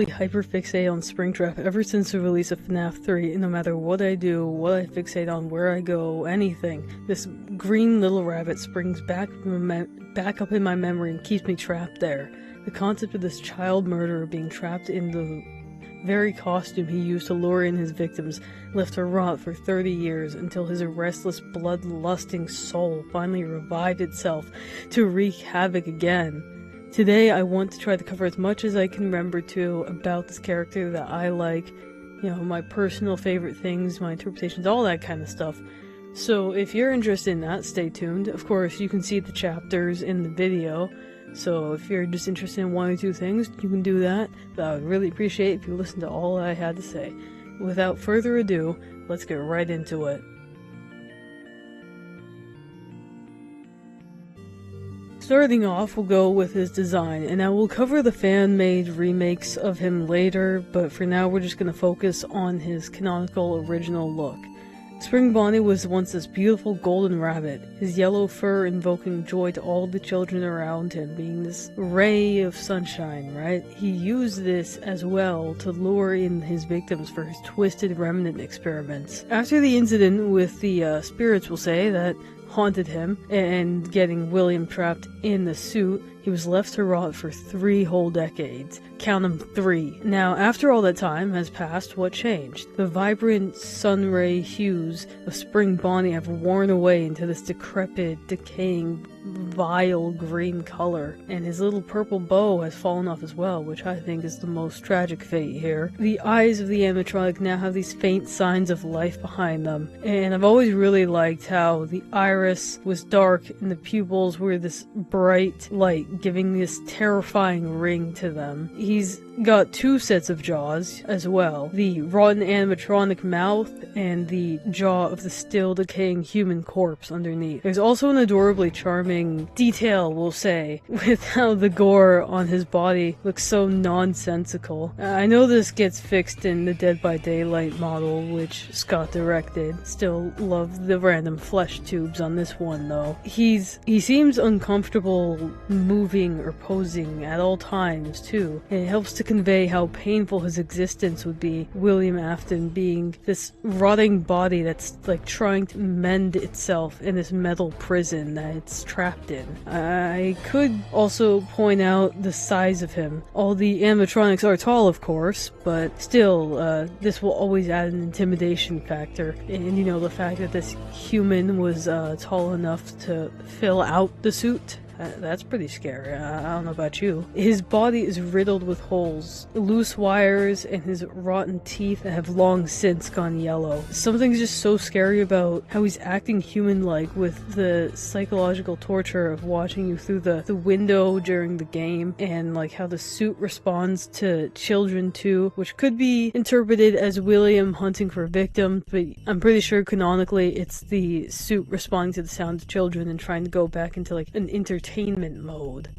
Hyperfixate on Springtrap ever since the release of FNAF 3, and no matter what I do, what I fixate on, where I go, anything, this green little rabbit springs back up in my memory and keeps me trapped there. The concept of this child murderer being trapped in the very costume he used to lure in his victims left to rot for 30 years until his restless, blood-lusting soul finally revived itself to wreak havoc again. Today I want to try to cover as much as I can remember to about this character that I like, you know, my personal favorite things, my interpretations, all that kind of stuff. So if you're interested in that, stay tuned. Of course, you can see the chapters in the video, so if you're just interested in one or two things, you can do that. But I would really appreciate it if you listen to all I had to say. Without further ado, let's get right into it. Starting off, we'll go with his design, and I will cover the fan-made remakes of him later, but for now we're just going to focus on his canonical original look. Spring Bonnie was once this beautiful golden rabbit, his yellow fur invoking joy to all the children around him, being this ray of sunshine, right? He used this as well to lure in his victims for his twisted remnant experiments. After the incident with the spirits, we'll say, that haunted him, and getting William trapped in the suit, he was left to rot for 3 whole decades. Count them, 3. Now, after all that time has passed, what changed? The vibrant sunray hues of Spring Bonnie have worn away into this decrepit, decaying, vile green color, and his little purple bow has fallen off as well, which I think is the most tragic fate here. The eyes of the animatronic now have these faint signs of life behind them, and I've always really liked how the iris was dark and the pupils were this bright light, giving this terrifying ring to them. He's got 2 sets of jaws as well, the rotten animatronic mouth and the jaw of the still decaying human corpse underneath. There's also an adorably charming detail, we'll say, with how the gore on his body looks so nonsensical. I know this gets fixed in the Dead by Daylight model, which Scott directed. Still love the random flesh tubes on this one though. He seems uncomfortable moving or posing at all times too, and it helps to convey how painful his existence would be. William Afton being this rotting body that's like trying to mend itself in this metal prison that it's trapped in. I could also point out the size of him. All the animatronics are tall, of course, but still, this will always add an intimidation factor. And you know, the fact that this human was tall enough to fill out the suit, that's pretty scary. I don't know about you. His body is riddled with holes, loose wires, and his rotten teeth have long since gone yellow. Something's just so scary about how he's acting human-like with the psychological torture of watching you through the window during the game, and like how the suit responds to children too, which could be interpreted as William hunting for victims, but I'm pretty sure canonically it's the suit responding to the sound of children and trying to go back into like an entertainment mode.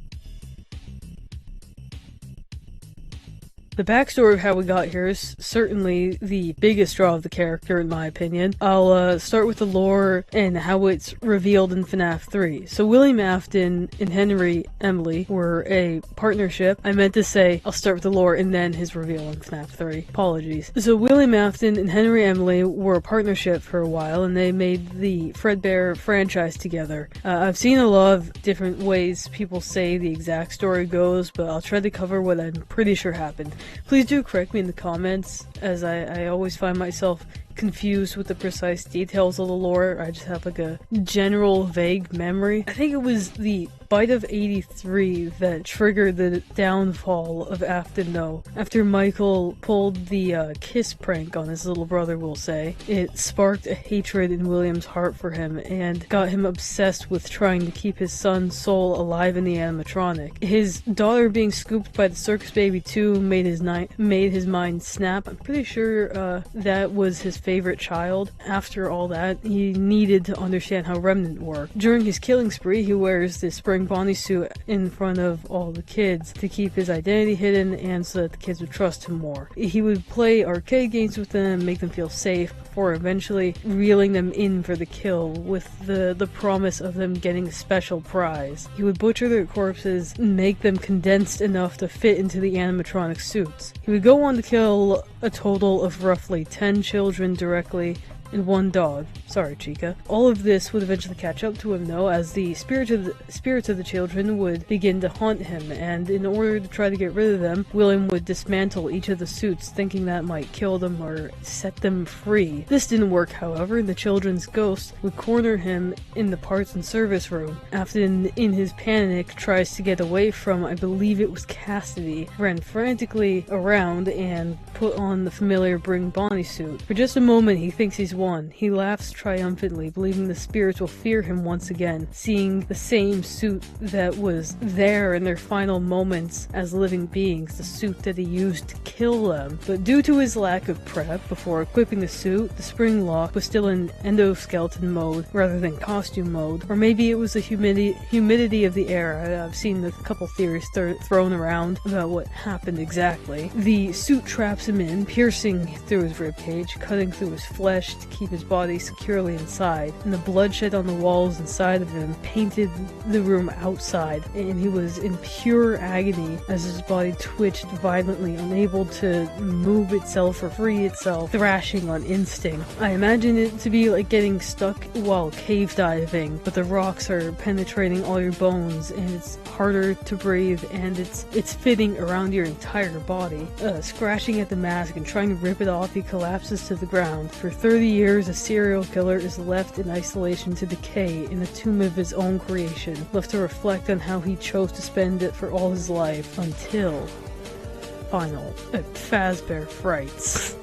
The backstory of how we got here is certainly the biggest draw of the character, in my opinion. I'll start with the lore and how it's revealed in FNAF 3. So William Afton and Henry Emily were a partnership. I meant to say I'll start with the lore and then his reveal in FNAF 3. Apologies. So William Afton and Henry Emily were a partnership for a while, and they made the Fredbear franchise together. I've seen a lot of different ways people say the exact story goes, but I'll try to cover what I'm pretty sure happened. Please do correct me in the comments, as I always find myself confused with the precise details of the lore. I just have like a general vague memory. I think it was the bite of 83 that triggered the downfall of Afton though. After Michael pulled the kiss prank on his little brother, we'll say, it sparked a hatred in William's heart for him and got him obsessed with trying to keep his son's soul alive in the animatronic. His daughter being scooped by the circus baby too made his mind snap. I'm pretty sure that was his favorite child. After all that, he needed to understand how Remnant worked. During his killing spree, he wears this spring wearing Bonnie suit in front of all the kids to keep his identity hidden and so that the kids would trust him more. He would play arcade games with them, make them feel safe, before eventually reeling them in for the kill with the promise of them getting a special prize. He would butcher their corpses and make them condensed enough to fit into the animatronic suits. He would go on to kill a total of roughly 10 children directly and 1 dog. Sorry, Chica. All of this would eventually catch up to him, though, as the spirits of the children would begin to haunt him, and in order to try to get rid of them, William would dismantle each of the suits, thinking that might kill them or set them free. This didn't work, however, and the children's ghost would corner him in the parts and service room. After, in his panic, tries to get away from, I believe it was Cassidy, ran frantically around and put on the familiar Bring Bonnie suit. For just a moment, he thinks he's won. He laughs triumphantly, believing the spirits will fear him once again, seeing the same suit that was there in their final moments as living beings, the suit that he used to kill them. But due to his lack of prep before equipping the suit, the spring lock was still in endoskeleton mode rather than costume mode, or maybe it was the humidity of the air. I've seen a couple theories thrown around about what happened exactly. The suit traps him in, piercing through his ribcage, cutting through his flesh to keep his body securely inside, and the bloodshed on the walls inside of him painted the room outside, and he was in pure agony as his body twitched violently, unable to move itself or free itself, thrashing on instinct. I imagine it to be like getting stuck while cave diving, but the rocks are penetrating all your bones, and it's harder to breathe, and it's fitting around your entire body. Scratching at the mask and trying to rip it off, he collapses to the ground. For 30 years, a serial killer is left in isolation to decay in a tomb of his own creation, left to reflect on how he chose to spend it for all his life, until final Fazbear Frights.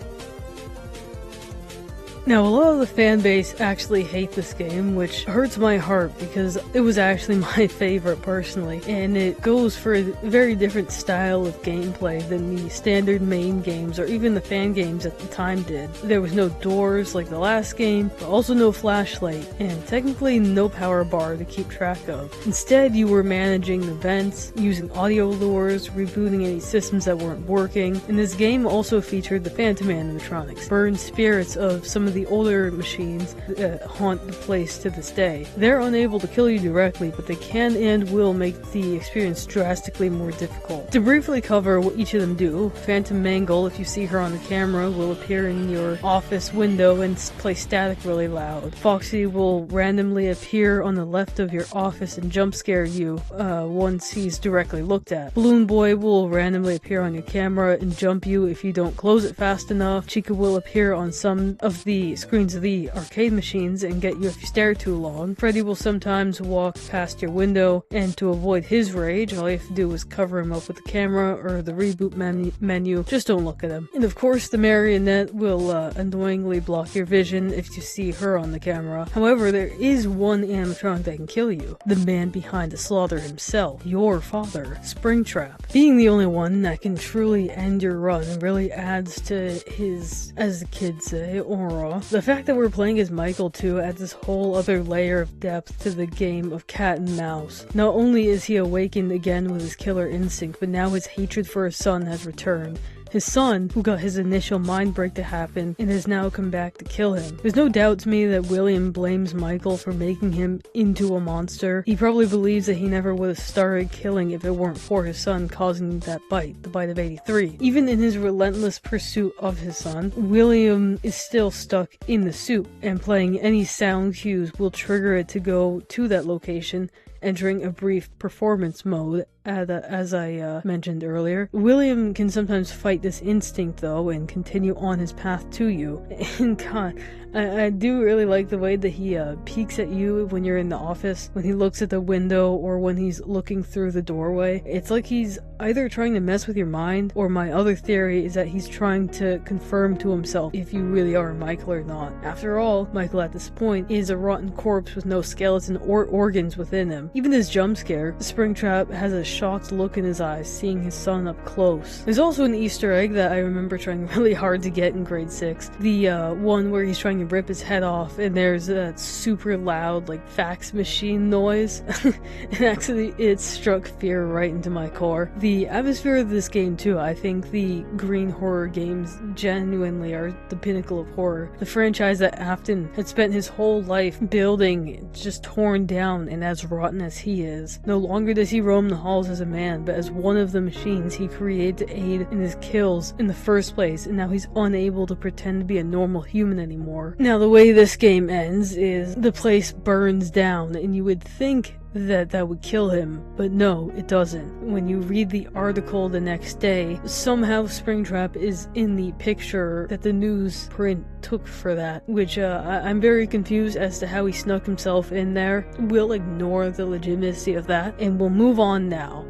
Now, a lot of the fan base actually hate this game, which hurts my heart because it was actually my favorite personally, and it goes for a very different style of gameplay than the standard main games or even the fan games at the time did. There was no doors like the last game, but also no flashlight, and technically no power bar to keep track of. Instead, you were managing the vents, using audio lures, rebooting any systems that weren't working, and this game also featured the Phantom animatronics, burned spirits of some of the older machines that haunt the place to this day. They're unable to kill you directly, but they can and will make the experience drastically more difficult. To briefly cover what each of them do, Phantom Mangle, if you see her on the camera, will appear in your office window and play static really loud. Foxy will randomly appear on the left of your office and jump scare you once he's directly looked at. Balloon Boy will randomly appear on your camera and jump you if you don't close it fast enough. Chica will appear on some of the screens of the arcade machines and get you if you stare too long. Freddy will sometimes walk past your window, and to avoid his rage, all you have to do is cover him up with the camera or the reboot menu. Just don't look at him. And of course, the marionette will annoyingly block your vision if you see her on the camera. However, there is one animatronic that can kill you. The man behind the slaughter himself, your father, Springtrap. Being the only one that can truly end your run really adds to his, as the kids say, aura. The fact that we're playing as Michael too adds this whole other layer of depth to the game of cat and mouse. Not only is he awakened again with his killer instinct, but now his hatred for his son has returned. His son, who got his initial mind break to happen and has now come back to kill him. There's no doubt to me that William blames Michael for making him into a monster. He probably believes that he never would have started killing if it weren't for his son causing that bite, the bite of 83. Even in his relentless pursuit of his son, William is still stuck in the suit, and playing any sound cues will trigger it to go to that location, entering a brief performance mode, as I mentioned earlier. William can sometimes fight this instinct though and continue on his path to you. And God, I do really like the way that he peeks at you when you're in the office, when he looks at the window or when he's looking through the doorway. It's like he's either trying to mess with your mind, or my other theory is that he's trying to confirm to himself if you really are Michael or not. After all, Michael at this point is a rotten corpse with no skeleton or organs within him. Even his jump scare, Springtrap has a shocked look in his eyes seeing his son up close. There's also an Easter egg that I remember trying really hard to get in grade 6. The one where he's trying to rip his head off and there's that super loud like fax machine noise. And actually it struck fear right into my core. The atmosphere of this game too, I think the green horror games genuinely are the pinnacle of horror. The franchise that Afton had spent his whole life building just torn down, and as rotten as he is. No longer does he roam the halls as a man, but as one of the machines he created to aid in his kills in the first place, and now he's unable to pretend to be a normal human anymore. Now the way this game ends is the place burns down, and you would think that would kill him, but no, it doesn't. When you read the article the next day, somehow Springtrap is in the picture that the newsprint took for that, which I'm very confused as to how he snuck himself in there. We'll ignore the legitimacy of that, and we'll move on now.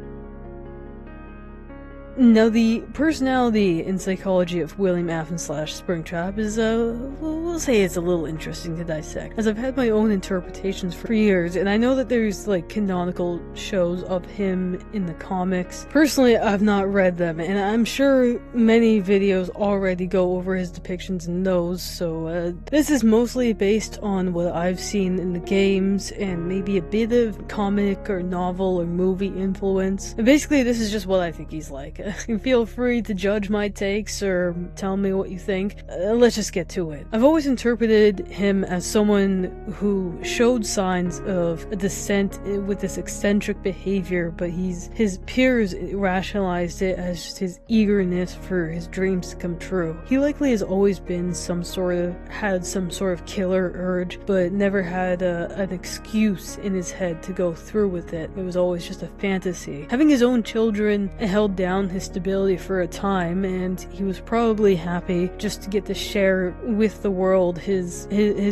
Now, the personality and psychology of William Afton / Springtrap is, we'll say it's a little interesting to dissect, as I've had my own interpretations for years, and I know that there's, like, canonical shows of him in the comics. Personally, I've not read them, and I'm sure many videos already go over his depictions in those, so, this is mostly based on what I've seen in the games, and maybe a bit of comic or novel or movie influence. And basically, this is just what I think he's like. Feel free to judge my takes or tell me what you think. Let's just get to it. I've always interpreted him as someone who showed signs of a descent with this eccentric behavior, but his peers rationalized it as just his eagerness for his dreams to come true. He likely has always been some sort of killer urge, but never had an excuse in his head to go through with it. It was always just a fantasy. Having his own children held down his stability for a time, and he was probably happy just to get to share with the world his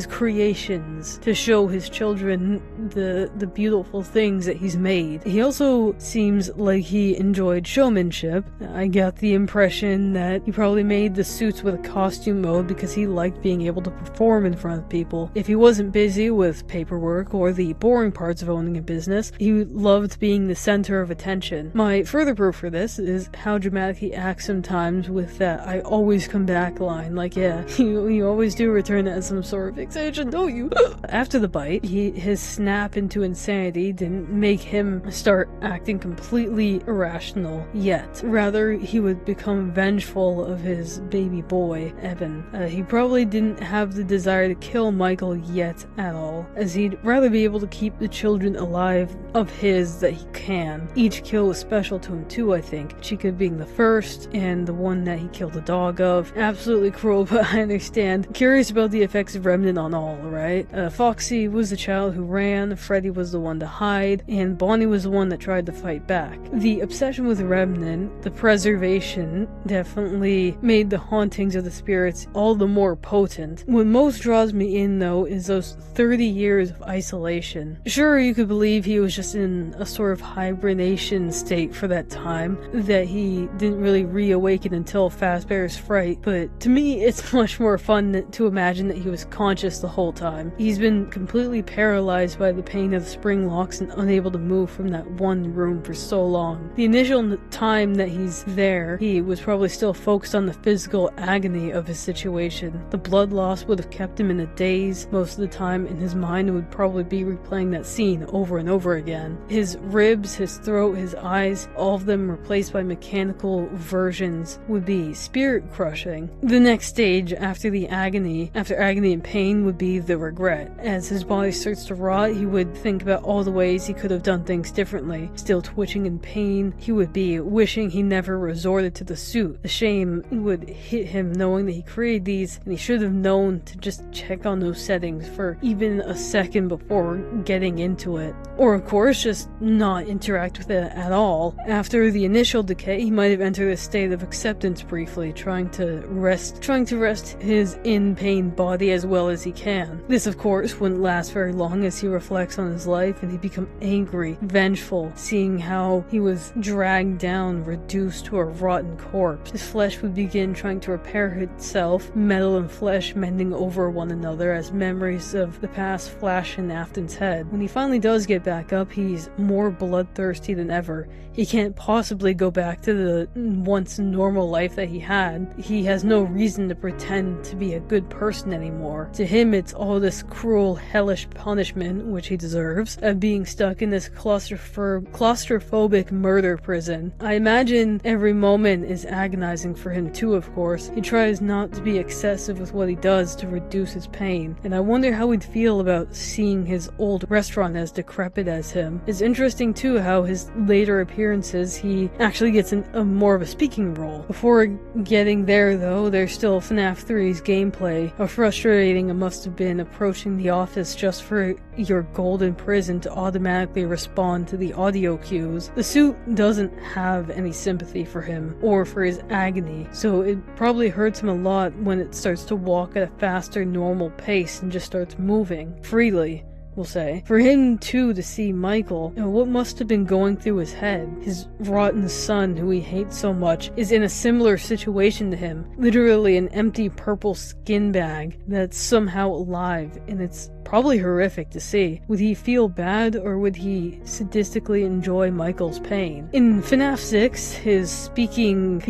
creations, to show his children the beautiful things that he's made. He also seems like he enjoyed showmanship. I got the impression that he probably made the suits with a costume mode because he liked being able to perform in front of people. If he wasn't busy with paperwork or the boring parts of owning a business, he loved being the center of attention. My further proof for this is how dramatic he acts sometimes with that "I always come back" line. Like, yeah, you always do return as some sort of fixation, don't you? After the bite, his snap into insanity didn't make him start acting completely irrational yet. Rather, he would become vengeful of his baby boy, Evan. He probably didn't have the desire to kill Michael yet at all, as he'd rather be able to keep the children alive of his that he can. Each kill was special to him too, I think. Chica being the first, and the one that he killed a dog of. Absolutely cruel, but I understand. Curious about the effects of Remnant on all, right? Foxy was the child who ran, Freddy was the one to hide, and Bonnie was the one that tried to fight back. The obsession with Remnant, the preservation, definitely made the hauntings of the spirits all the more potent. What most draws me in, though, is those 30 years of isolation. Sure, you could believe he was just in a sort of hibernation state for that time, that he didn't really reawaken until Fazbear's Fright, but to me it's much more fun to imagine that he was conscious the whole time. He's been completely paralyzed by the pain of the spring locks and unable to move from that one room for so long. The initial time that he's there, he was probably still focused on the physical agony of his situation. The blood loss would have kept him in a daze most of the time, and his mind would probably be replaying that scene over and over again. His ribs, his throat, his eyes, all of them replaced by mechanical versions, would be spirit crushing. The next stage after agony and pain would be the regret. As his body starts to rot, he would think about all the ways he could have done things differently. Still twitching in pain, he would be wishing he never resorted to the suit. The shame would hit him knowing that he created these, and he should have known to just check on those settings for even a second before getting into it. Or of course, just not interact with it at all. After the initial decay decay, he might have entered a state of acceptance briefly, trying to rest his in-pain body as well as he can. This, of course, wouldn't last very long as he reflects on his life and he becomes angry, vengeful, seeing how he was dragged down, reduced to a rotten corpse. His flesh would begin trying to repair itself, metal and flesh mending over one another as memories of the past flash in Afton's head. When he finally does get back up, he's more bloodthirsty than ever. He can't possibly go back to the once normal life that he had. He has no reason to pretend to be a good person anymore. To him, it's all this cruel, hellish punishment, which he deserves, of being stuck in this claustrophobic murder prison. I imagine every moment is agonizing for him too, of course. He tries not to be excessive with what he does to reduce his pain, and I wonder how he'd feel about seeing his old restaurant as decrepit as him. It's interesting too how his later appearances, he actually gets a more of a speaking role. Before getting there though, there's still FNAF 3's gameplay. How frustrating it must have been approaching the office just for your golden prison to automatically respond to the audio cues. The suit doesn't have any sympathy for him or for his agony, so it probably hurts him a lot when it starts to walk at a faster normal pace and just starts moving freely, we'll say. For him too to see Michael, and what must have been going through his head. His rotten son, who he hates so much, is in a similar situation to him. Literally an empty purple skin bag that's somehow alive, and it's probably horrific to see. Would he feel bad, or would he sadistically enjoy Michael's pain? In FNAF 6, he's speaking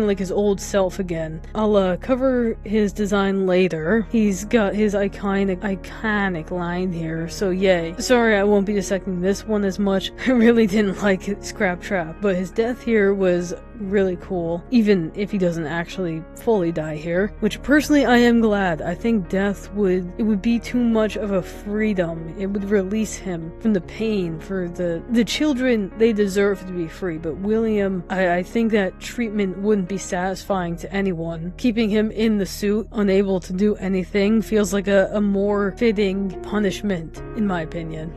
like his old self again. I'll cover his design later. He's got his iconic line here, so yay. Sorry I won't be dissecting this one as much. I really didn't like Scrap Trap, but his death here was really cool, even if he doesn't actually fully die here, which personally I am glad. I think death would be too much of a freedom. It would release him from the pain. For the children, they deserve to be free, but William, I think that treatment wouldn't be satisfying to anyone. Keeping him in the suit, unable to do anything, feels like a more fitting punishment, in my opinion.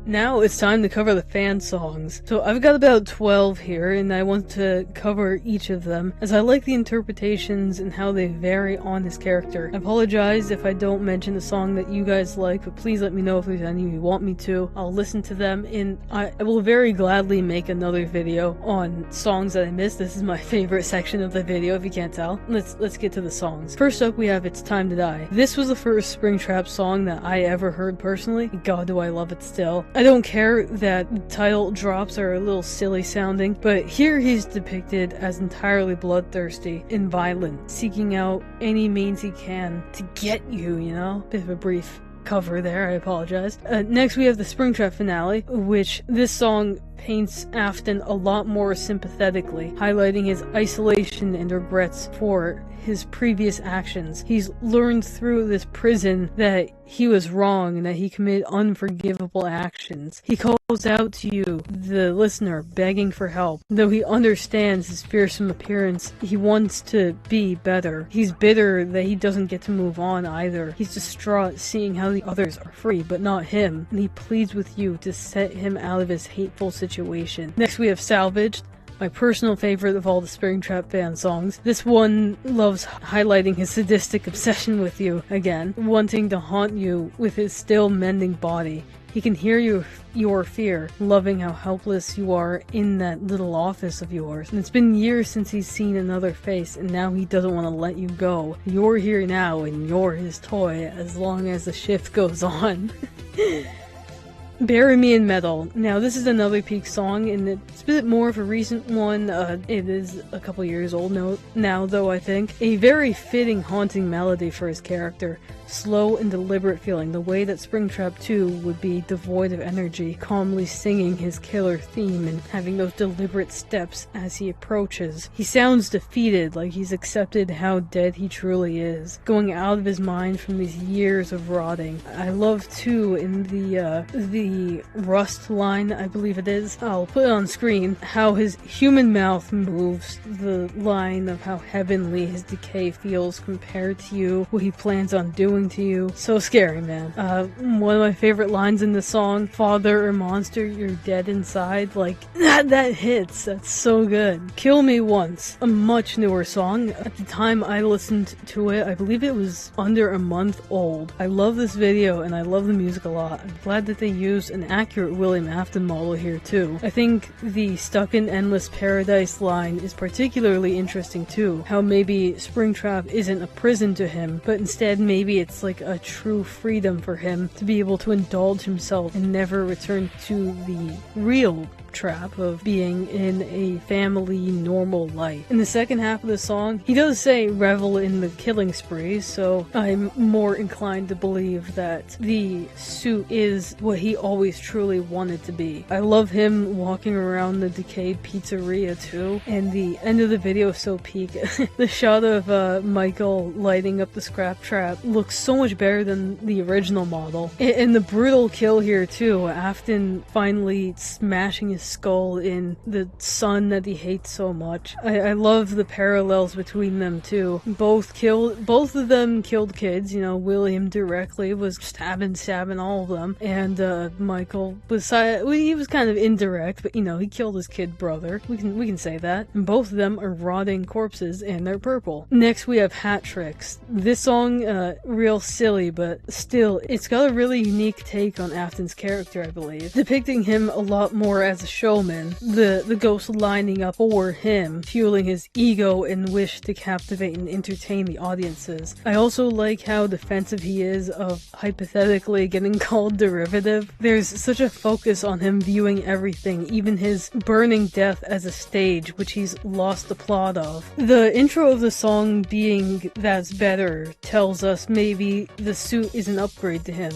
Now it's time to cover the fan songs. So I've got about 12 here, and I want to cover each of them, as I like the interpretations and how they vary on his character. I apologize if I don't mention the song that you guys like, but please let me know if there's any you want me to. I'll listen to them, and I will very gladly make another video on songs that I missed. This is my favorite section of the video, if you can't tell. Let's get to the songs. First up, we have It's Time to Die. This was the first Springtrap song that I ever heard personally. God, do I love it still. I don't care that title drops are a little silly sounding, but here he's depicted as entirely bloodthirsty and violent, seeking out any means he can to get you, you know? Bit of a brief cover there, I apologize. Next we have the Springtrap finale, which this song paints Afton a lot more sympathetically, highlighting his isolation and regrets for his previous actions. He's learned through this prison that he was wrong and that he committed unforgivable actions. He calls out to you, the listener, begging for help. Though he understands his fearsome appearance, he wants to be better. He's bitter that he doesn't get to move on either. He's distraught seeing how the others are free, but not him, and he pleads with you to set him out of his hateful situation. Next we have Salvaged, my personal favorite of all the Springtrap fan songs. This one loves highlighting his sadistic obsession with you again, wanting to haunt you with his still mending body. He can hear your fear, loving how helpless you are in that little office of yours. And it's been years since he's seen another face, and now he doesn't want to let you go. You're here now, and you're his toy as long as the shift goes on. Bury Me in Metal. Now this is another Peak song, and it's a bit more of a recent one. It is a couple years old now though, I think. A very fitting haunting melody for his character. Slow and deliberate feeling, the way that Springtrap 2 would be devoid of energy, calmly singing his killer theme and having those deliberate steps as he approaches. He sounds defeated, like he's accepted how dead he truly is, going out of his mind from these years of rotting. I love too in the Rust line, I believe it is, I'll put it on screen, how his human mouth moves, the line of how heavenly his decay feels compared to you, what he plans on doing doing to you. So scary, man. One of my favorite lines in the song, "Father or monster, you're dead inside." Like, that hits. That's so good. "Kill Me Once," a much newer song. At the time I listened to it, I believe it was under a month old. I love this video and I love the music a lot. I'm glad that they used an accurate William Afton model here too. I think the "stuck in endless paradise" line is particularly interesting too. How maybe Springtrap isn't a prison to him, but instead maybe it's like a true freedom for him to be able to indulge himself and never return to the real trap of being in a family normal life. In the second half of the song, he does say revel in the killing spree, so I'm more inclined to believe that the suit is what he always truly wanted to be. I love him walking around the decayed pizzeria too, and the end of the video is so peak. The shot of Michael lighting up the scrap trap looks so much better than the original model. And the brutal kill here too, Afton finally smashing his skull in the sun that he hates so much. I love the parallels between them too. Both of them killed kids. You know, William directly was stabbing all of them, and Michael was he was kind of indirect, but you know, he killed his kid brother. We can say that. And both of them are rotting corpses and they're purple. Next we have Hat Tricks. This song, real silly, but still, it's got a really unique take on Afton's character, I believe, depicting him a lot more as a showman, the ghost lining up for him, fueling his ego and wish to captivate and entertain the audiences. I also like how defensive he is of hypothetically getting called derivative. There's such a focus on him viewing everything, even his burning death, as a stage, which he's lost the plot of. The intro of the song being "That's Better" tells us maybe the suit is an upgrade to him,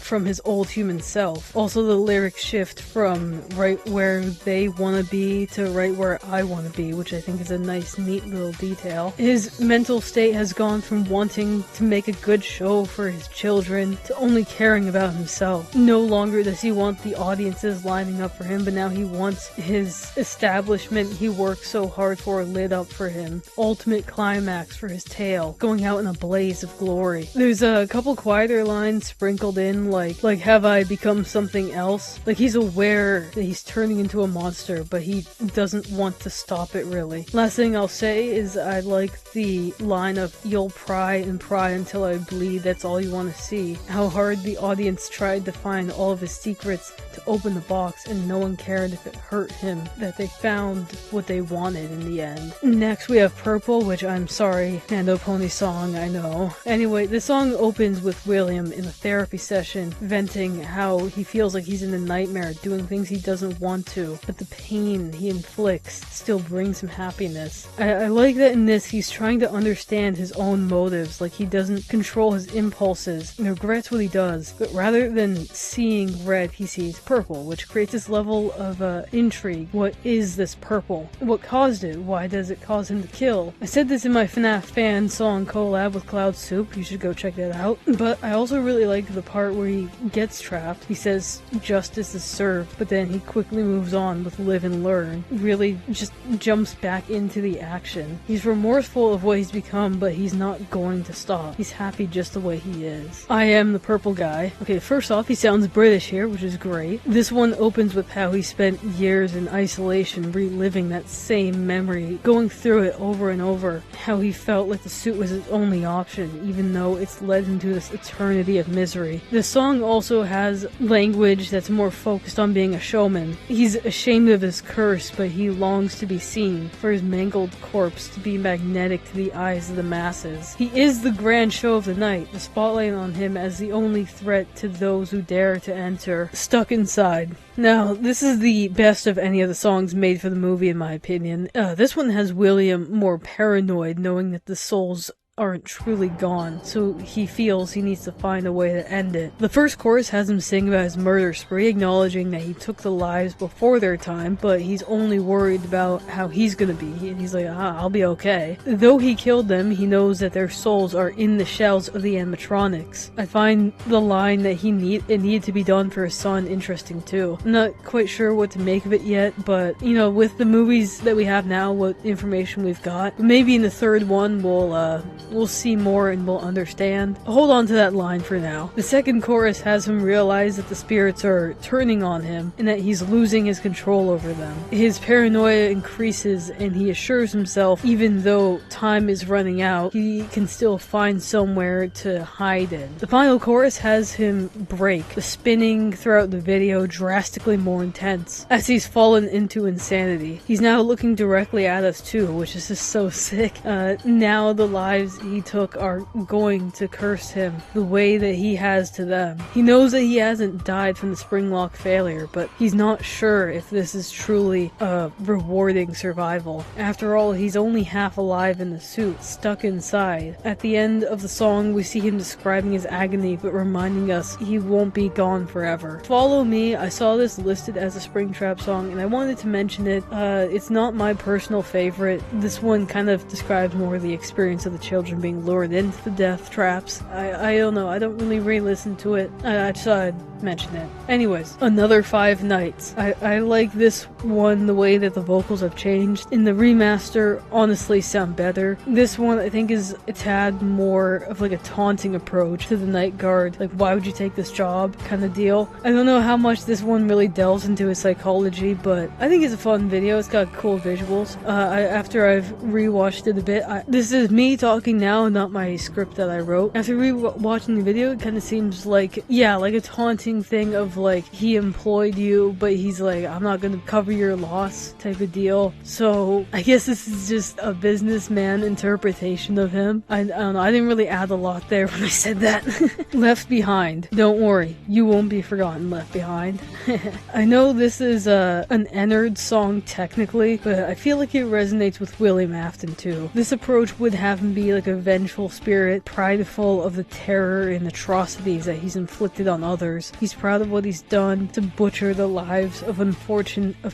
from his old human self. Also, the lyric shift from right where they want to be to right where I want to be, which I think is a nice, neat little detail. His mental state has gone from wanting to make a good show for his children to only caring about himself. No longer does he want the audiences lining up for him, but now he wants his establishment he worked so hard for lit up for him. Ultimate climax for his tale, going out in a blaze of glory. There's a couple quieter lines sprinkled in, like "Have I become something else?" Like he's aware that he's turning into a monster, but he doesn't want to stop it really. Last thing I'll say is I like the line of "You'll pry and pry until I bleed, that's all you want to see." How hard the audience tried to find all of his secrets to open the box, and no one cared if it hurt him, that they found what they wanted in the end. Next we have Purple, which I'm sorry, Nando Pony song, I know. Anyway, this song opens with William in a therapy session venting how he feels like he's in a nightmare doing things he doesn't want to, but the pain he inflicts still brings him happiness. I like that in this he's trying to understand his own motives, like he doesn't control his impulses and regrets what he does, but rather than seeing red he sees purple, which creates this level of intrigue. What is this purple? What caused it? Why does it cause him to kill? I said this in my FNAF fan song collab with Cloud Soup, you should go check that out, but I also really like the part where he gets trapped. He says justice is served, but then he quickly moves on with live and learn. Really just jumps back into the action. He's remorseful of what he's become, but he's not going to stop. He's happy just the way he is. I am the purple guy. Okay, first off, he sounds British here, which is great. This one opens with how he spent years in isolation reliving that same memory, going through it over and over, how he felt like the suit was his only option, even though it's led him to this eternity of misery. The song also has language that's more focused on being a showman. He's ashamed of his curse, but he longs to be seen, for his mangled corpse to be magnetic to the eyes of the masses. He is the grand show of the night, the spotlight on him as the only threat to those who dare to enter. Stuck Inside. Now, this is the best of any of the songs made for the movie in my opinion. This one has William more paranoid, knowing that the souls aren't truly gone, so he feels he needs to find a way to end it. The first chorus has him sing about his murder spree, acknowledging that he took the lives before their time, but he's only worried about how he's gonna be, and he's like, I'll be okay. Though he killed them, he knows that their souls are in the shells of the animatronics. I find the line that it needed to be done for his son interesting too. I'm not quite sure what to make of it yet, but you know, with the movies that we have now, what information we've got, maybe in the third one we'll we'll see more and we'll understand. Hold on to that line for now. The second chorus has him realize that the spirits are turning on him and that he's losing his control over them. His paranoia increases and he assures himself even though time is running out, he can still find somewhere to hide in. The final chorus has him break, the spinning throughout the video drastically more intense as he's fallen into insanity. He's now looking directly at us too, which is just so sick. Now the lives he took are going to curse him the way that he has to them. He knows that he hasn't died from the spring lock failure, but he's not sure if this is truly a rewarding survival. After all, he's only half alive in the suit, stuck inside. At the end of the song, we see him describing his agony, but reminding us he won't be gone forever. Follow Me, I saw this listed as a Springtrap song, and I wanted to mention it. It's not my personal favorite. This one kind of describes more the experience of the children being lured into the death traps. I don't know, I don't really re-listen to it. I just thought I'd mention it. Anyways, Another 5 Nights. I like this one, the way that the vocals have changed. In the remaster, honestly sound better. This one I think is a tad more of like a taunting approach to the night guard. Like, why would you take this job kind of deal. I don't know how much this one really delves into his psychology, but I think it's a fun video. It's got cool visuals. After I've rewatched it a bit, this is me talking now, not my script that I wrote. After rewatching the video, it kind of seems like, yeah, like a taunting thing of like, he employed you, but he's like, I'm not gonna cover your loss type of deal. So I guess this is just a businessman interpretation of him. I don't know, I didn't really add a lot there when I said that. Left Behind. Don't worry, you won't be forgotten, Left Behind. I know this is an Ennard song technically, but I feel like it resonates with William Afton too. This approach would have him be like a vengeful spirit, prideful of the terror and atrocities that he's inflicted on others. He's proud of what he's done to butcher the lives of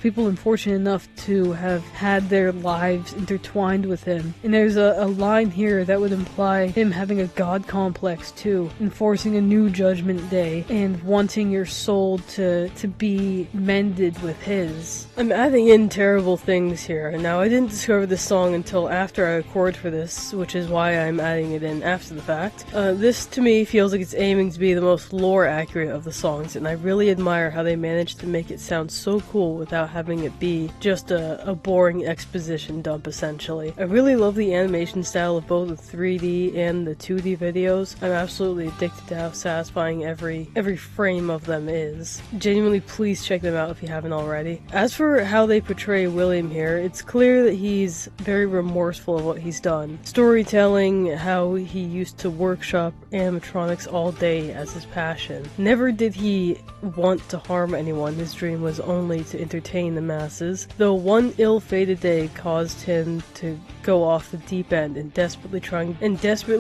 people unfortunate enough to have had their lives intertwined with him. And there's a line here that would imply him having a god complex too, enforcing a new judgment day and wanting your soul to be mended with his. I'm adding in terrible things here. Now, I didn't discover this song until after I recorded for this, which is why I'm adding it in after the fact. This to me feels like it's aiming to be the most lore accurate of the songs, and I really admire how they managed to make it sound so cool without having it be just a boring exposition dump essentially. I really love the animation style of both the 3D and the 2D videos. I'm absolutely addicted to how satisfying every frame of them is. Genuinely, please check them out if you haven't already. As for how they portray William here, it's clear that he's very remorseful of what he's done. Storytelling how he used to workshop animatronics all day as his passion. Never did he want to harm anyone, his dream was only to entertain the masses, though one ill-fated day caused him to go off the deep end and desperately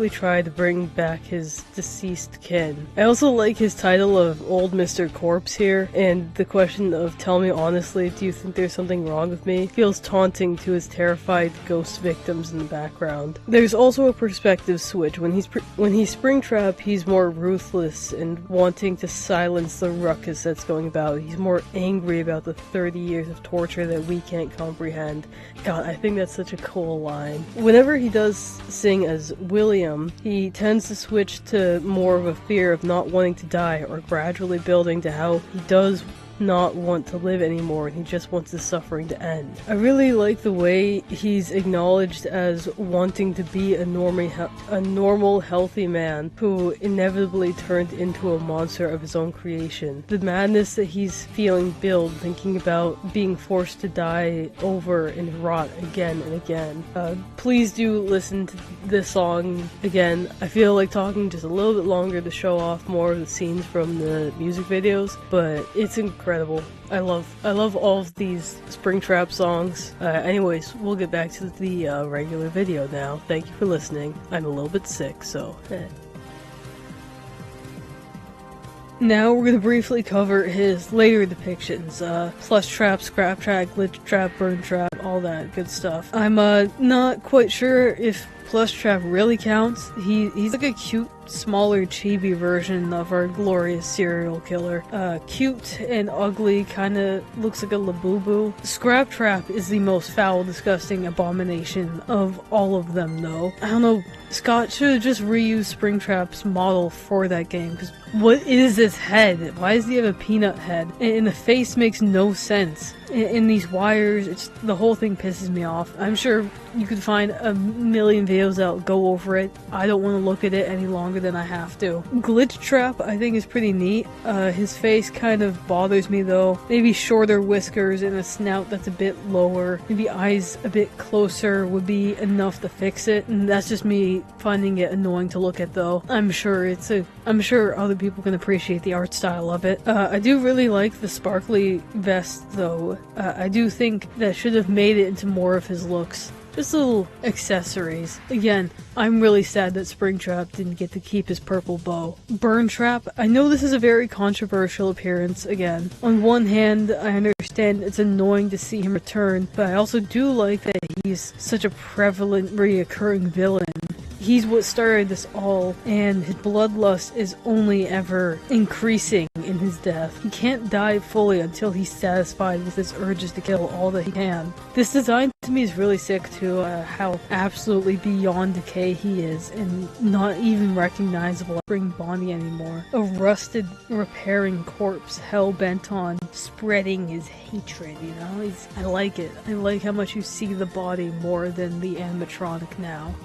try to bring back his deceased kin. I also like his title of Old Mr. Corpse here, and the question of tell me honestly, do you think there's something wrong with me? Feels taunting to his terrified ghost victims in the background. There's also a perspective switch. When he's Springtrap, he's more ruthless and wanting to silence the ruckus that's going about. He's more angry about the 30 years of torture that we can't comprehend. God, I think that's such a cool line. Whenever he does sing as William, he tends to switch to more of a fear of not wanting to die, or gradually building to how he does not want to live anymore and he just wants the suffering to end. I really like the way he's acknowledged as wanting to be a normal, healthy man who inevitably turned into a monster of his own creation. The madness that he's feeling build, thinking about being forced to die over and rot again and again. Please do listen to this song again. I feel like talking just a little bit longer to show off more of the scenes from the music videos, but it's incredible. I love all of these Springtrap songs. Anyways, we'll get back to the regular video now. Thank you for listening. I'm a little bit sick, so Now we're going to briefly cover his later depictions, plush trap, scrap trap, glitch trap, burn trap, all that good stuff. I'm not quite sure if plush trap really counts. He's like a cute smaller chibi version of our glorious serial killer. Cute and ugly, kinda looks like a Labubu. Scraptrap is the most foul, disgusting abomination of all of them though. I don't know, Scott should have just reused Springtrap's model for that game, because what is this head? Why does he have a peanut head? And the face makes no sense. And these wires, the whole thing pisses me off. I'm sure you could find a million videos that'll go over it. I don't want to look at it any longer than I have to. Glitch Trap, I think, is pretty neat. His face kind of bothers me though. Maybe shorter whiskers and a snout that's a bit lower. Maybe eyes a bit closer would be enough to fix it. And that's just me finding it annoying to look at though. I'm sure other people can appreciate the art style of it. I do really like the sparkly vest though. I do think that should have made it into more of his looks. Just little accessories. Again, I'm really sad that Springtrap didn't get to keep his purple bow. Burn Trap, I know this is a very controversial appearance again. On one hand, I understand it's annoying to see him return, but I also do like that he's such a prevalent reoccurring villain. He's what started this all, and his bloodlust is only ever increasing in his death. He can't die fully until he's satisfied with his urges to kill all that he can. This design to me is really sick too, how absolutely beyond decay he is, and not even recognizable as Spring Bonnie anymore. A rusted, repairing corpse hell-bent on spreading his hatred, you know? I like it. I like how much you see the body more than the animatronic now.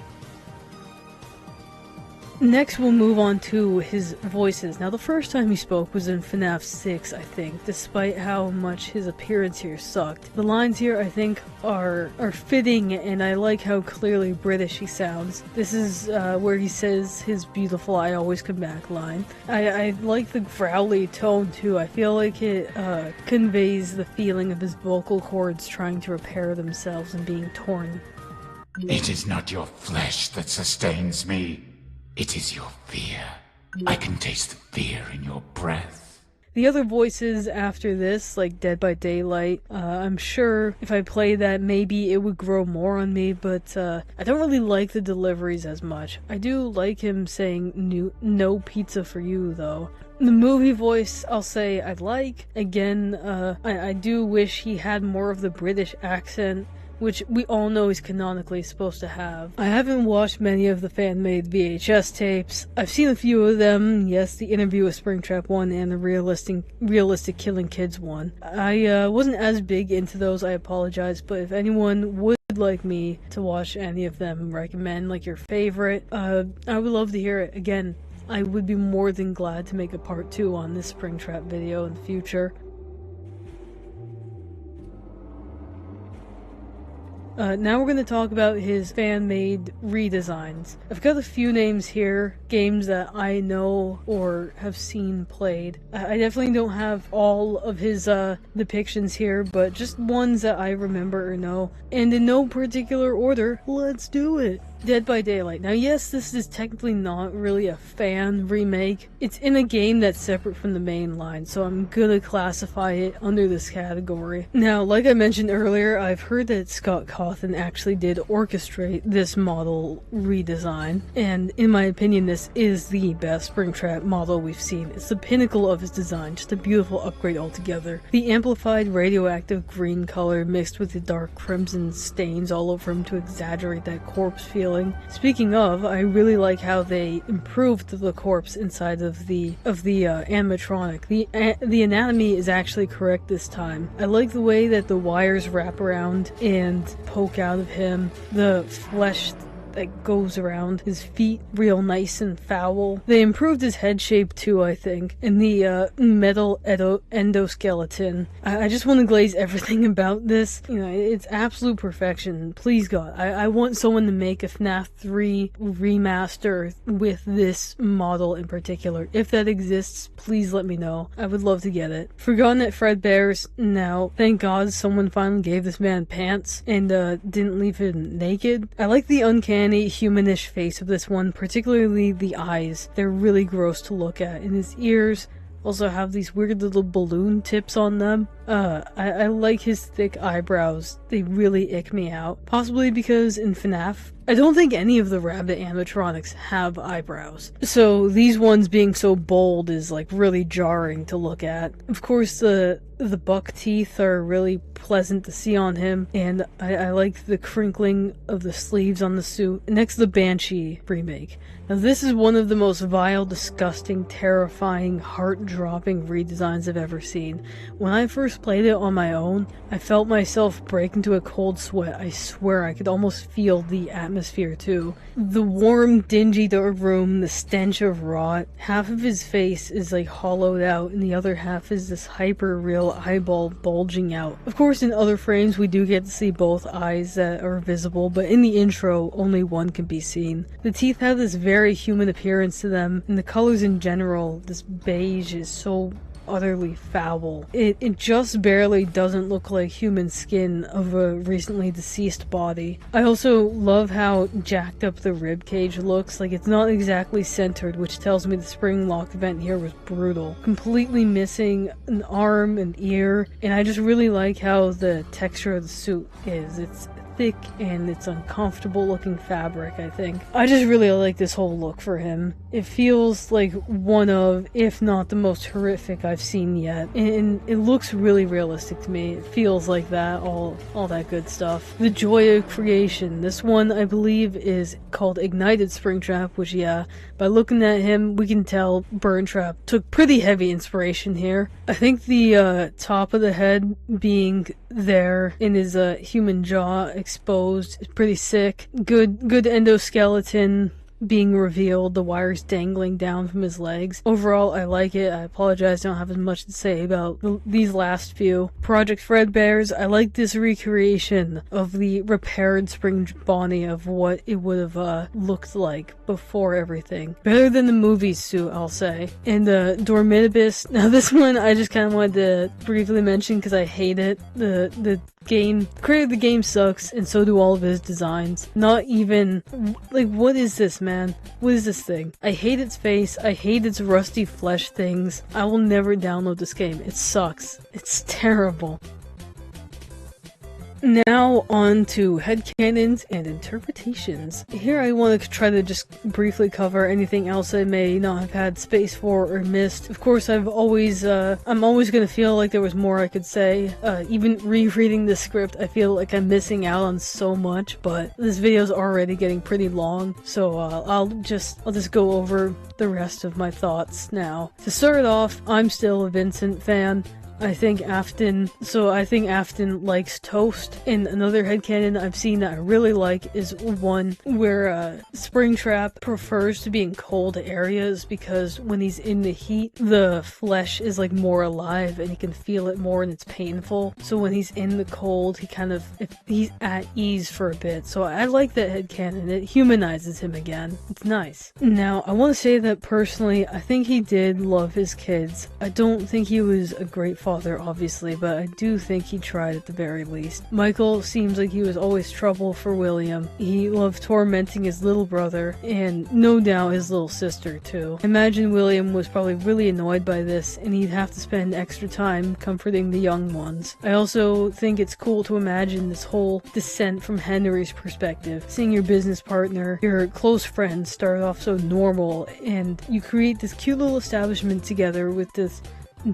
Next, we'll move on to his voices. Now, the first time he spoke was in FNAF 6, I think, despite how much his appearance here sucked. The lines here, I think, are fitting, and I like how clearly British he sounds. This is where he says his beautiful "I always come back" line. I like the growly tone, too. I feel like it conveys the feeling of his vocal cords trying to repair themselves and being torn. It is not your flesh that sustains me. It is your fear. I can taste the fear in your breath. The other voices after this, like Dead by Daylight, I'm sure if I play that, maybe it would grow more on me, but I don't really like the deliveries as much. I do like him saying no pizza for you, though. The movie voice, I'll say I like. Again, I do wish he had more of the British accent, which we all know he's canonically supposed to have. I haven't watched many of the fan-made VHS tapes. I've seen a few of them, yes, the Interview with Springtrap one and the Realistic Killing Kids one. I wasn't as big into those, I apologize, but if anyone would like me to watch any of them, recommend like your favorite, I would love to hear it. Again, I would be more than glad to make a part 2 on this Springtrap video in the future. Now we're going to talk about his fan-made redesigns. I've got a few names here, games that I know or have seen played. I definitely don't have all of his depictions here, but just ones that I remember or know. And in no particular order, let's do it! Dead by Daylight. Now yes, this is technically not really a fan remake. It's in a game that's separate from the main line, so I'm gonna classify it under this category. Now, like I mentioned earlier, I've heard that Scott Cawthon actually did orchestrate this model redesign, and in my opinion, this is the best Springtrap model we've seen. It's the pinnacle of his design, just a beautiful upgrade altogether. The amplified radioactive green color mixed with the dark crimson stains all over him to exaggerate that corpse feeling. Speaking of, I really like how they improved the corpse inside of the animatronic. The anatomy is actually correct this time. I like the way that the wires wrap around and poke out of him. The flesh that goes around his feet real nice and foul. They improved his head shape too, I think, and the metal endoskeleton. I just want to glaze everything about this. You know, it's absolute perfection. Please God, I want someone to make a FNAF 3 remaster with this model in particular. If that exists, please let me know. I would love to get it. Forgotten at Fredbear's. Now, thank God someone finally gave this man pants and didn't leave him naked. I like the uncanny humanish face of this one, particularly the eyes. They're really gross to look at, and his ears also have these weird little balloon tips on them. I like his thick eyebrows. They really ick me out. Possibly because in FNAF, I don't think any of the rabbit animatronics have eyebrows. So these ones being so bold is like really jarring to look at. Of course, the buck teeth are really pleasant to see on him, and I like the crinkling of the sleeves on the suit. Next, the Banshee remake. Now this is one of the most vile, disgusting, terrifying, heart-dropping redesigns I've ever seen. When I first played it on my own, I felt myself break into a cold sweat. I swear I could almost feel the atmosphere too. The warm, dingy dark room, the stench of rot. Half of his face is like hollowed out, and the other half is this hyper-real eyeball bulging out. Of course, in other frames we do get to see both eyes that are visible, but in the intro, only one can be seen. The teeth have this very human appearance to them, and the colors in general, this beige is so utterly foul. It just barely doesn't look like human skin of a recently deceased body. I also love how jacked up the rib cage looks. Like, it's not exactly centered, which tells me the spring lock event here was brutal. Completely missing an arm and ear, and I just really like how the texture of the suit is. It's thick and it's uncomfortable looking fabric, I think. I just really like this whole look for him. It feels like one of, if not the most horrific I've seen yet. And it looks really realistic to me. It feels like that, all that good stuff. The joy of creation. This one, I believe, is called Ignited Springtrap, which, yeah, by looking at him, we can tell Burntrap took pretty heavy inspiration here. I think the top of the head being there in his human jaw exposed is pretty sick. Good endoskeleton being revealed, the wires dangling down from his legs. Overall, I like it. I apologize, I don't have as much to say about these last few. Project Fredbear's, I like this recreation of the repaired Spring Bonnie of what it would have looked like before everything. Better than the movie suit, I'll say. And Dormitibus, now this one I just kind of wanted to briefly mention because I hate it. The creator of the game sucks, and so do all of his designs. Not even, like, what is this, man? What is this thing? I hate its face, I hate its rusty flesh things. I will never download this game. It sucks. It's terrible. Now on to headcanons and interpretations. Here I want to try to just briefly cover anything else I may not have had space for or missed. Of course, I'm always gonna feel like there was more I could say. Even rereading the script, I feel like I'm missing out on so much, but this video's already getting pretty long, so I'll just go over the rest of my thoughts now. To start off, I'm still a Vincent fan. I think Afton likes toast. And another headcanon I've seen that I really like is one where Springtrap prefers to be in cold areas because when he's in the heat, the flesh is like more alive and he can feel it more and it's painful. So when he's in the cold, he's at ease for a bit. So I like that headcanon. It humanizes him again. It's nice. Now, I want to say that personally, I think he did love his kids. I don't think he was a great father, obviously, but I do think he tried at the very least. Michael seems like he was always trouble for William. He loved tormenting his little brother, and no doubt his little sister too. I imagine William was probably really annoyed by this, and he'd have to spend extra time comforting the young ones. I also think it's cool to imagine this whole descent from Henry's perspective. Seeing your business partner, your close friends start off so normal, and you create this cute little establishment together with this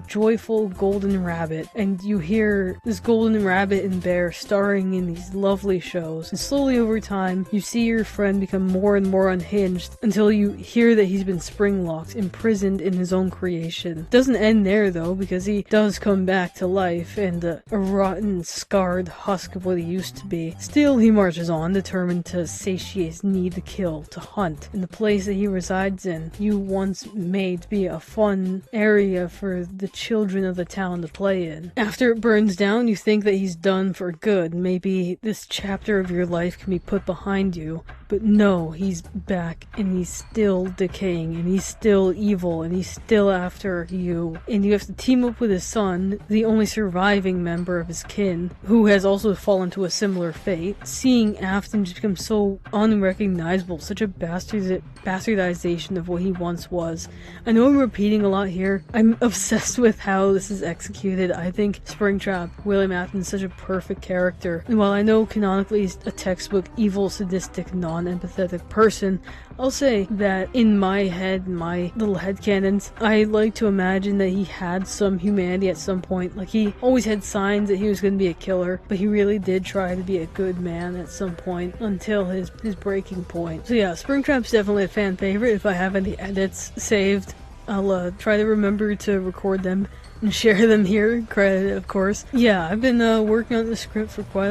joyful golden rabbit, and you hear this golden rabbit and bear starring in these lovely shows, and slowly over time you see your friend become more and more unhinged until you hear that he's been spring locked, imprisoned in his own creation. Doesn't end there though, because he does come back to life and a rotten, scarred husk of what he used to be. Still, he marches on, determined to satiate his need to kill, to hunt, and the place that he resides in you once made to be a fun area for the children of the town to play in. After it burns down, you think that he's done for good. Maybe this chapter of your life can be put behind you. But no, he's back, and he's still decaying, and he's still evil, and he's still after you. And you have to team up with his son, the only surviving member of his kin, who has also fallen to a similar fate. Seeing Afton just become so unrecognizable, such a bastardization of what he once was. I know I'm repeating a lot here. I'm obsessed with how this is executed. I think Springtrap, William Afton, is such a perfect character. And while I know canonically he's a textbook evil, sadistic, non-empathetic person, I'll say that in my head, my little headcanons, I like to imagine that he had some humanity at some point. Like, he always had signs that he was going to be a killer, but he really did try to be a good man at some point until his breaking point. So yeah, Springtrap's definitely a fan favorite. If I have any edits saved, I'll try to remember to record them and share them here, credit of course. Yeah, I've been working on the script for quite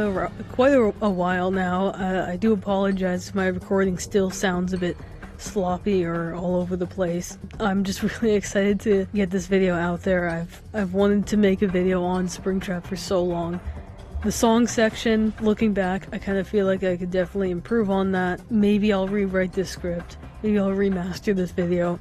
a while now. I do apologize if my recording still sounds a bit sloppy or all over the place. I'm just really excited to get this video out there. I've wanted to make a video on Springtrap for so long. The song section, looking back, I kind of feel like I could definitely improve on that. Maybe I'll rewrite this script. Maybe I'll remaster this video,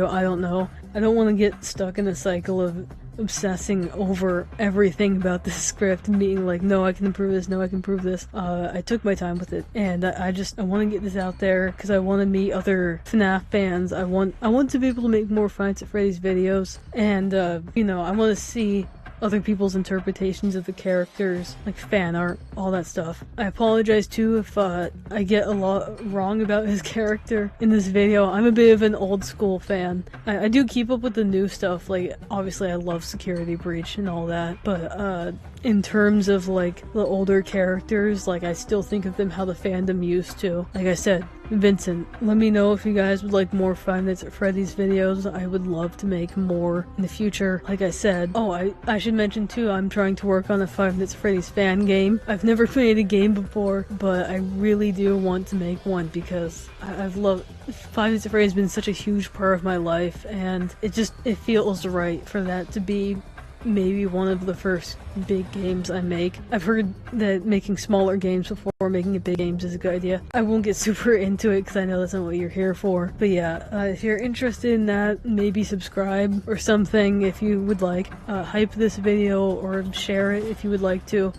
I don't know. I don't want to get stuck in a cycle of obsessing over everything about this script and being like, no, I can improve this, no, I can improve this. I took my time with it, and I want to get this out there because I want to meet other FNAF fans. I want to be able to make more Five Nights at Freddy's videos, and you know, I want to see other people's interpretations of the characters, like fan art, all that stuff. I apologize too if I get a lot wrong about his character in this video. I'm a bit of an old school fan. I do keep up with the new stuff, like obviously I love Security Breach and all that, but in terms of like the older characters, like I still think of them how the fandom used to. Like I said, Vincent, let me know if you guys would like more Five Nights at Freddy's videos. I would love to make more in the future. Like I said, oh, I should mention too, I'm trying to work on a Five Nights at Freddy's fan game. I've never made a game before, but I really do want to make one because I've loved Five Nights at Freddy's. Been such a huge part of my life, and it feels right for that to be maybe one of the first big games I make. I've heard that making smaller games before making big games is a good idea. I won't get super into it because I know that's not what you're here for. But yeah, if you're interested in that, maybe subscribe or something if you would like. Hype this video or share it if you would like to.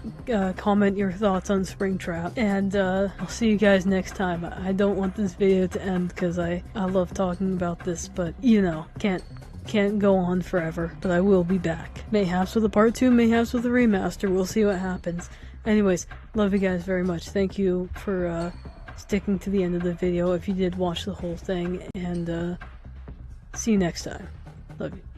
Comment your thoughts on Springtrap. And I'll see you guys next time. I don't want this video to end because I love talking about this, but you know, can't go on forever, but I will be back. Mayhaps with a part 2, mayhaps with a remaster. We'll see what happens. Anyways, love you guys very much. Thank you for sticking to the end of the video if you did watch the whole thing, and see you next time. Love you.